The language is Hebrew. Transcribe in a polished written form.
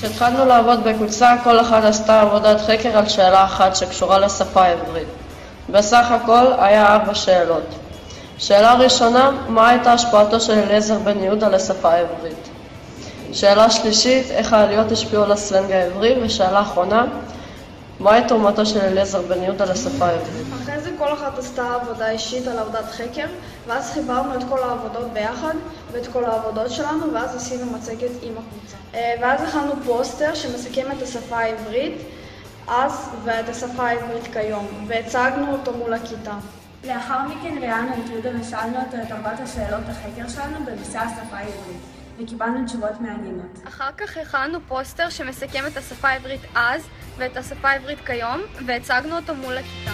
כשהתחלנו לעבוד בקבוצה, כל אחת עשתה עבודת חקר על שאלה אחת שקשורה לשפה העברית. בסך הכל היה 4 שאלות. שאלה ראשונה, מה הייתה השפעתו של אליעזר בן יהודה לשפה העברית? שאלה שלישית, איך העליות השפיעו על הסלנג העברי? ושאלה אחרונה, מהי תרומתו של אליעזר בן יהודה לשפה העברית? אחרי זה כל אחת עשתה עבודה אישית על עבודת חקר, ואז חיברנו את כל העבודות ביחד ואת כל העבודות שלנו, ואז עשינו מצגת עם הקבוצה. ואז הכנו פוסטר שמסכם את השפה העברית אז ואת השפה העברית כיום, והצגנו אותו מול הכיתה. לאחר מכן ראיינו את יהודה ושאלנו אותו את 4 השאלות החקר שלנו בנושא השפה העברית, וקיבלנו תשובות מעניינות. אחר כך הכנו פוסטר שמסכם את השפה העברית אז ואת השפה העברית כיום, והצגנו אותו מול הכיתה.